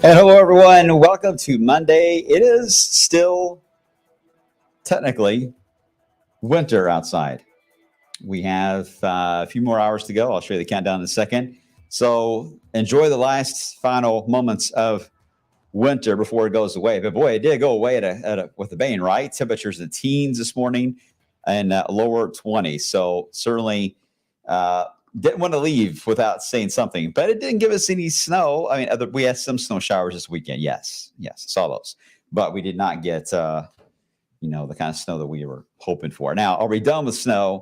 And hello, everyone. Welcome to Monday. It is still technically winter outside. We have a few more hours to go. I'll show you the countdown in a second. So enjoy the last final moments of winter before it goes away. But boy, it did go away with a bang, right? Temperatures in the teens this morning and lower 20s. So certainly didn't want to leave without saying something, but it didn't give us any snow. I mean, we had some snow showers this weekend. Yes, saw those, but we did not get, the kind of snow that we were hoping for. Now, are we done with snow?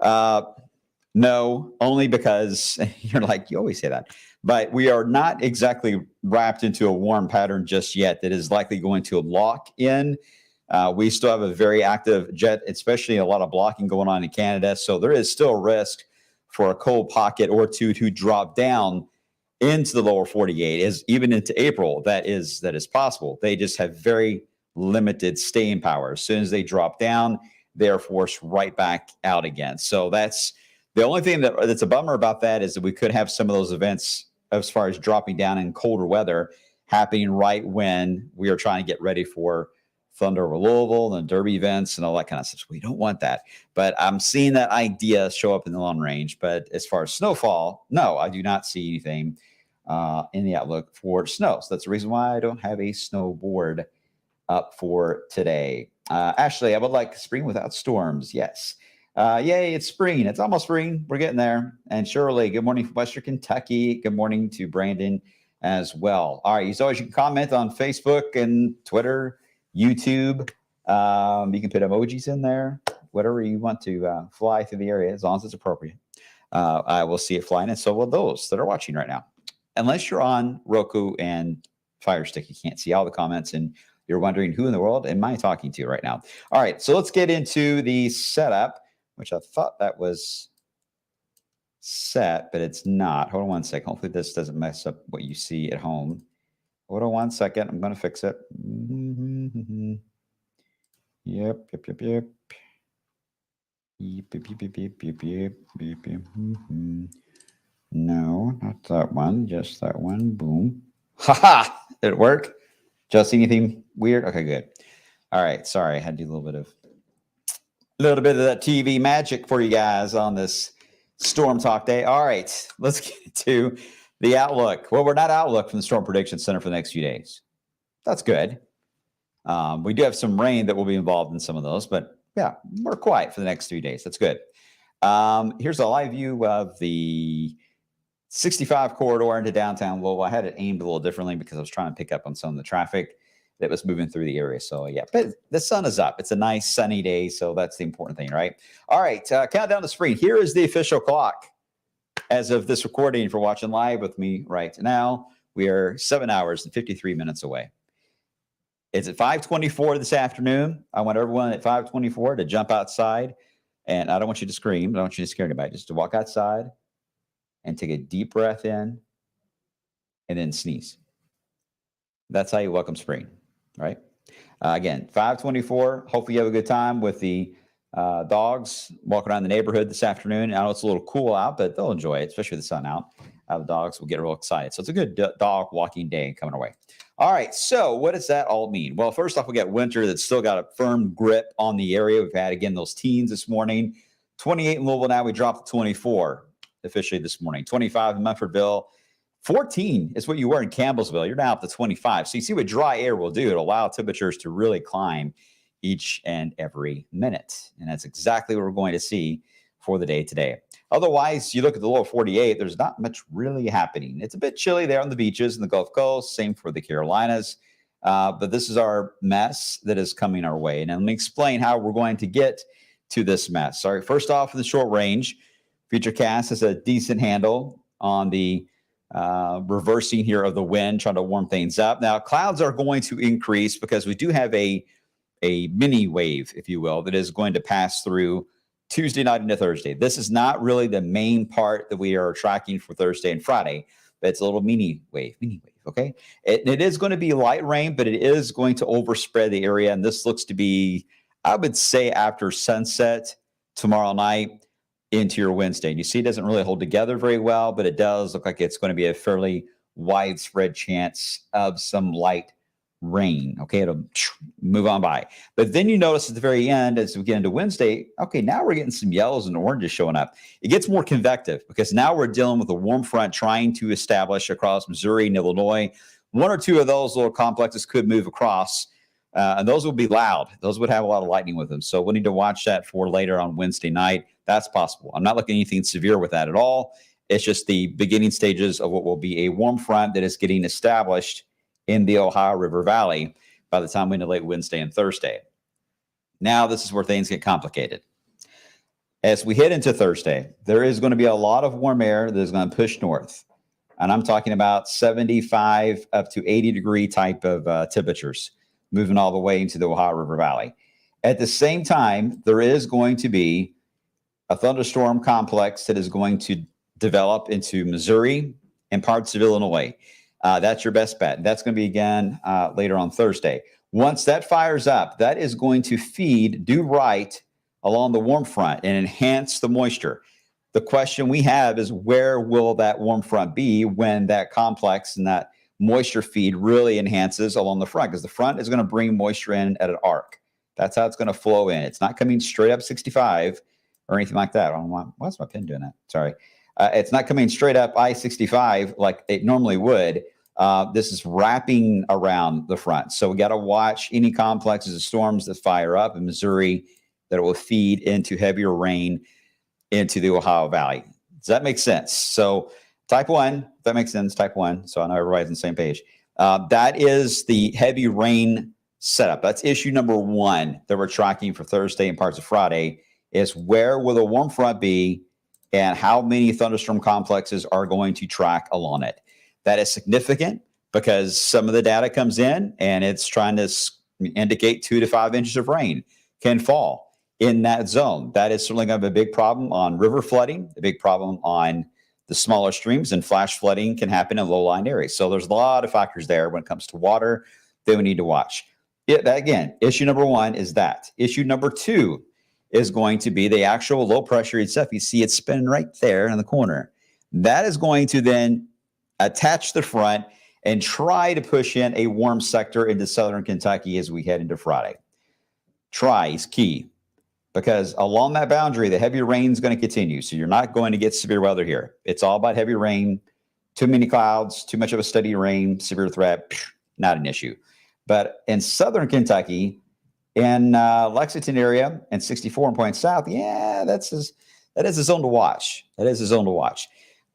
No, only because you're like, you always say that, but we are not exactly wrapped into a warm pattern just yet that is likely going to lock in. We still have a very active jet, especially a lot of blocking going on in Canada. So there is still risk for a cold pocket or two to drop down into the lower 48, even into April. That is possible. They just have very limited staying power. As soon as they drop down, they are forced right back out again. So that's the only thing that's a bummer about that, is that we could have some of those events as far as dropping down in colder weather happening right when we are trying to get ready for Thunder over Louisville and the Derby events and all that kind of stuff. So we don't want that. But I'm seeing that idea show up in the long range. But as far as snowfall, no, I do not see anything in the outlook for snow. So that's the reason why I don't have a snowboard up for today. Ashley, I would like spring without storms. Yes. Yay, it's spring. It's almost spring. We're getting there. And Shirley, good morning from Western Kentucky. Good morning to Brandon as well. All right. As always, you can comment on Facebook and Twitter, YouTube. You can put emojis in there, whatever you want to fly through the area, as long as it's appropriate. I will see it flying, and so will those that are watching right now. Unless you're on Roku and Fire Stick, you can't see all the comments, and you're wondering who in the world am I talking to right now. All right, so let's get into the setup, which I thought that was set, but it's not. Hold on one second. Hopefully this doesn't mess up what you see at home. Hold on one second. I'm going to fix it. Yep. No, not that one. Just that one. Boom. Ha! Did it work? Just anything weird? Okay, good. All right. Sorry, I had to do a little bit of that TV magic for you guys on this Storm Talk day. All right, let's get to the outlook. Well, we're not outlook from the Storm Prediction Center for the next few days. That's good. We do have some rain that will be involved in some of those, but yeah, we're quiet for the next 3 days. That's good. Here's a live view of the 65 corridor into downtown Louisville. I had it aimed a little differently because I was trying to pick up on some of the traffic that was moving through the area. So yeah, but the sun is up. It's a nice sunny day, so that's the important thing, right? All right, countdown to spring. Here is the official clock. As of this recording, if you're watching live with me right now, we are 7 hours and 53 minutes away. It's at 5:24 this afternoon. I want everyone at 5:24 to jump outside. And I don't want you to scream. I don't want you to scare anybody. Just to walk outside and take a deep breath in and then sneeze. That's how you welcome spring, right? Again, 5:24. Hopefully you have a good time with the dogs walking around the neighborhood this afternoon. I know it's a little cool out, but they'll enjoy it, especially with the sun out. The dogs will get real excited. So it's a good dog walking day coming our way. All right. So what does that all mean? Well, first off, we got winter that's still got a firm grip on the area. We've had, again, those teens this morning. 28 in Louisville now. We dropped to 24 officially this morning. 25 in Munfordville. 14 is what you were in Campbellsville. You're now up to 25. So you see what dry air will do. It'll allow temperatures to really climb each and every minute. And that's exactly what we're going to see for the day today. Otherwise, you look at the lower 48, there's not much really happening. It's a bit chilly there on the beaches in the Gulf Coast, same for the Carolinas. But this is our mess that is coming our way. And let me explain how we're going to get to this mess. All right, first off, the short range, Futurecast has a decent handle on the reversing here of the wind, trying to warm things up. Now, clouds are going to increase because we do have a mini wave, if you will, that is going to pass through Tuesday night into Thursday. This is not really the main part that we are tracking for Thursday and Friday, but it's a little mini wave, okay? It is going to be light rain, but it is going to overspread the area, and this looks to be, I would say, after sunset tomorrow night into your Wednesday. And you see it doesn't really hold together very well, but it does look like it's going to be a fairly widespread chance of some light rain. Okay, it'll move on by. But then you notice at the very end, as we get into Wednesday, okay, now we're getting some yellows and oranges showing up. It gets more convective because now we're dealing with a warm front trying to establish across Missouri and Illinois. One or two of those little complexes could move across, and those will be loud. Those would have a lot of lightning with them. So we'll need to watch that for later on Wednesday night. That's possible. I'm not looking at anything severe with that at all. It's just the beginning stages of what will be a warm front that is getting established in the Ohio River Valley by the time we into late Wednesday and Thursday. Now, this is where things get complicated. As we head into Thursday, there is going to be a lot of warm air that is going to push north. And I'm talking about 75 up to 80 degree type of temperatures moving all the way into the Ohio River Valley. At the same time, there is going to be a thunderstorm complex that is going to develop into Missouri and parts of Illinois. That's your best bet. That's going to be again later on Thursday. Once that fires up, that is going to feed due right along the warm front and enhance the moisture. The question we have is, where will that warm front be when that complex and that moisture feed really enhances along the front? Because the front is going to bring moisture in at an arc. That's how it's going to flow in. It's not coming straight up 65 or anything like that. I don't know why's my pen doing that? Sorry. It's not coming straight up I-65 like it normally would. This is wrapping around the front. So we got to watch any complexes of storms that fire up in Missouri that will feed into heavier rain into the Ohio Valley. Does that make sense? So type 1, if that makes sense, type 1. So I know everybody's on the same page. That is the heavy rain setup. That's issue number 1 that we're tracking for Thursday and parts of Friday, is where will the warm front be and how many thunderstorm complexes are going to track along it. That is significant because some of the data comes in and it's trying to indicate 2 to 5 inches of rain can fall in that zone. That is certainly going to have a big problem on river flooding, a big problem on the smaller streams, and flash flooding can happen in low-lying areas. So there's a lot of factors there when it comes to water that we need to watch. Again, issue number 1 is that. Issue number 2 is going to be the actual low pressure itself. You see it spinning right there in the corner. That is going to then attach the front and try to push in a warm sector into southern Kentucky as we head into Friday. Try is key because along that boundary, the heavy rain is going to continue. So you're not going to get severe weather here. It's all about heavy rain, too many clouds, too much of a steady rain, severe threat, not an issue. But in southern Kentucky, in Lexington area and 64 and Point South, that is a zone to watch. That is a zone to watch.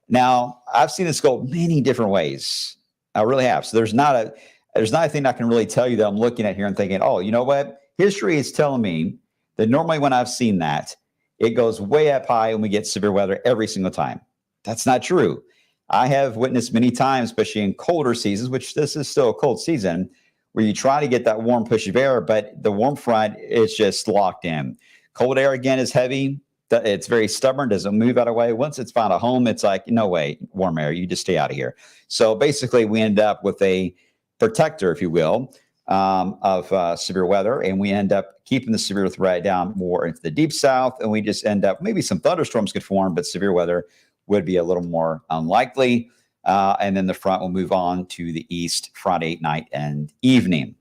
Now, I've seen this go many different ways. I really have. So there's not a thing I can really tell you that I'm looking at here and thinking, oh, you know what? History is telling me that normally when I've seen that, it goes way up high and we get severe weather every single time. That's not true. I have witnessed many times, especially in colder seasons, which this is still a cold season, where you try to get that warm push of air, but the warm front is just locked in. Cold air, again, is heavy. It's very stubborn, doesn't move out of the way. Once it's found a home, it's like, no way, warm air, you just stay out of here. So basically, we end up with a protector, if you will, of severe weather, and we end up keeping the severe threat down more into the deep south, and we just end up, maybe some thunderstorms could form, but severe weather would be a little more unlikely. And then the front will move on to the east Friday night and evening.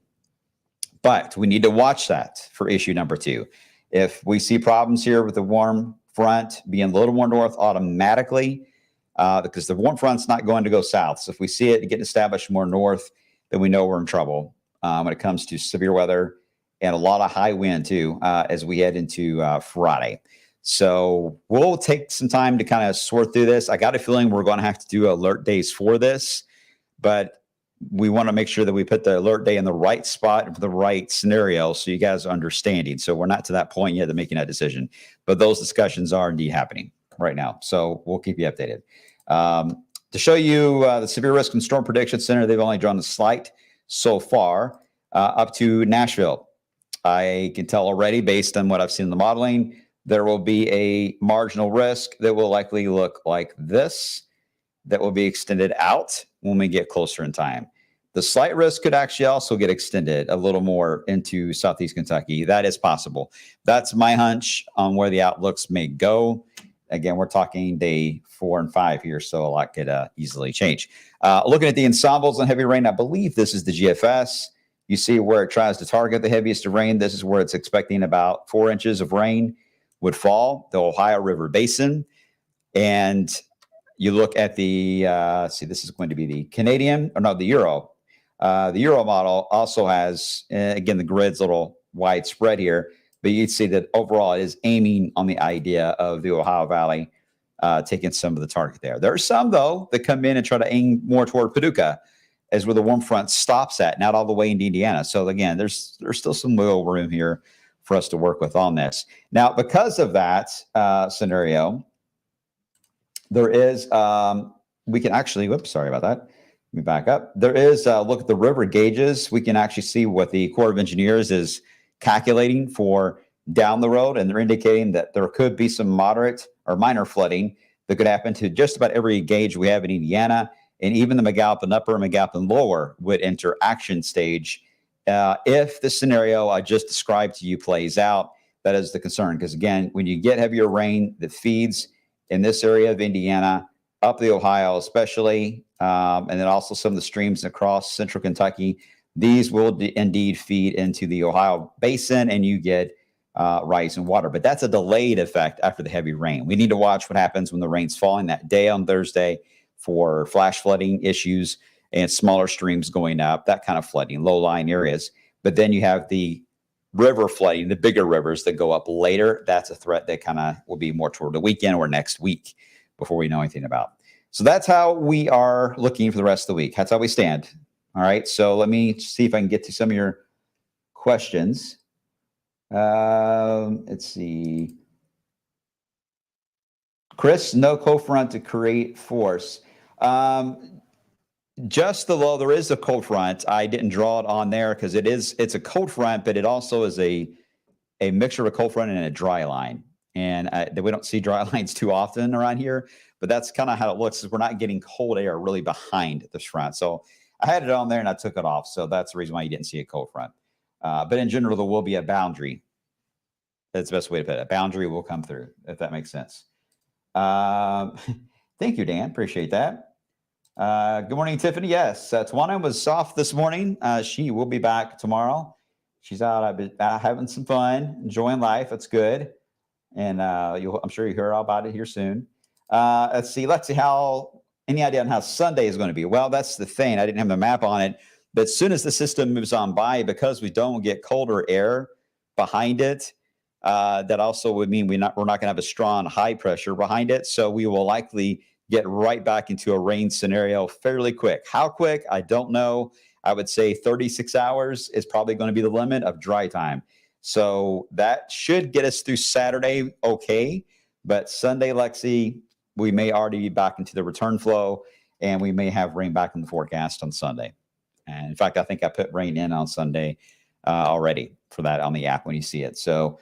But we need to watch that for issue number 2. If we see problems here with the warm front being a little more north automatically, because the warm front's not going to go south. So if we see it getting established more north, then we know we're in trouble when it comes to severe weather and a lot of high wind too, as we head into Friday. So we'll take some time to kind of sort through this. I got a feeling we're going to have to do alert days for this, but we want to make sure that we put the alert day in the right spot for the right scenario so you guys are understanding. So we're not to that point yet of making that decision, but those discussions are indeed happening right now. So we'll keep you updated. To show you the Severe Risk and Storm Prediction Center, they've only drawn a slight so far up to Nashville. I can tell already based on what I've seen in the modeling, there will be a marginal risk that will likely look like this, that will be extended out when we get closer in time. The slight risk could actually also get extended a little more into Southeast Kentucky. That is possible. That's my hunch on where the outlooks may go. Again, we're talking day 4 and 5 here, so a lot could easily change. Looking at the ensembles on heavy rain, I believe this is the GFS. You see where it tries to target the heaviest of rain. This is where it's expecting about 4 inches of rain would fall, the Ohio River Basin. And you look at the, this is going to be the Canadian, or no, the Euro. The Euro model also has, again, the grid's a little widespread here, but you'd see that overall it is aiming on the idea of the Ohio Valley taking some of the target there. There are some, though, that come in and try to aim more toward Paducah as where the warm front stops at, not all the way into Indiana. So, again, there's still some wiggle room here for us to work with on this. Now, because of that scenario, there is, we can actually, whoops, sorry about that. Let me back up. There is, look at the river gauges. We can actually see what the Corps of Engineers is calculating for down the road, and they're indicating that there could be some moderate or minor flooding that could happen to just about every gauge we have in Indiana, and even the McAlpin Upper and McAlpin Lower would enter action stage if the scenario I just described to you plays out. That is the concern, because again, when you get heavier rain that feeds in this area of Indiana, up the Ohio especially, and then also some of the streams across central Kentucky, these will indeed feed into the Ohio basin, and you get rise in water. But that's a delayed effect after the heavy rain. We need to watch what happens when the rain's falling that day on Thursday for flash flooding issues and smaller streams going up, that kind of flooding, low-lying areas. But then you have the river flooding, the bigger rivers that go up later. That's a threat that kind of will be more toward the weekend or next week before we know anything about. So that's how we are looking for the rest of the week. That's how we stand. All right. So let me see if I can get to some of your questions. Let's see. Chris, no cold front to create force. Just the low, there is a cold front. I didn't draw it on there because it's a cold front, but it also is a mixture of a cold front and a dry line. And we don't see dry lines too often around here, but that's kind of how it looks, is we're not getting cold air really behind this front. So I had it on there and I took it off. So that's the reason why you didn't see a cold front. But in general, there will be a boundary. That's the best way to put it. A boundary will come through, if that makes sense. Thank you, Dan. Appreciate that. Good morning, Tiffany. Yes, Tawana was off this morning. She will be back tomorrow. She's out having some fun, enjoying life. That's good. And I'm sure you'll hear all about it here soon. Let's see any idea on how Sunday is going to be? Well, that's the thing. I didn't have the map on it. But as soon as the system moves on by, because we don't get colder air behind it, that also would mean we're not going to have a strong high pressure behind it. So we will likely get right back into a rain scenario fairly quick. How quick? I don't know. I would say 36 hours is probably going to be the limit of dry time. So that should get us through Saturday okay. But Sunday, Lexi, we may already be back into the return flow, and we may have rain back in the forecast on Sunday. And in fact, I think I put rain in on Sunday already for that on the app when you see it. So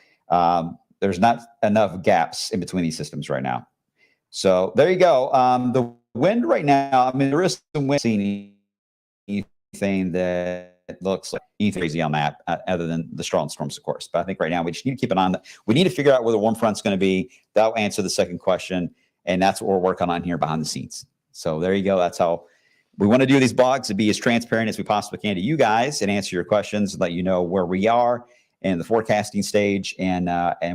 there's not enough gaps in between these systems right now. So there you go. The wind right now, I mean, there is some wind. Seeing anything that looks like anything crazy on that, other than the strong storms, of course. But I think right now we just need to keep an eye on that. We need to figure out where the warm front's going to be. That'll answer the second question, and that's what we're working on here behind the scenes. So there you go. That's how we want to do these blogs, to be as transparent as we possibly can to you guys and answer your questions, let you know where we are in the forecasting stage. And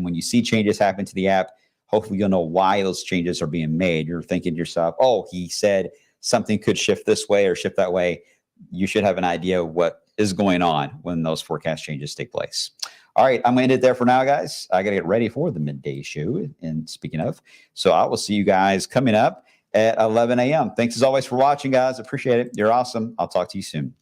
when you see changes happen to the app, hopefully you'll know why those changes are being made. You're thinking to yourself, oh, he said something could shift this way or shift that way. You should have an idea of what is going on when those forecast changes take place. All right, I'm going to end it there for now, guys. I got to get ready for the midday show. And speaking of, so I will see you guys coming up at 11 a.m. Thanks as always for watching, guys. Appreciate it. You're awesome. I'll talk to you soon.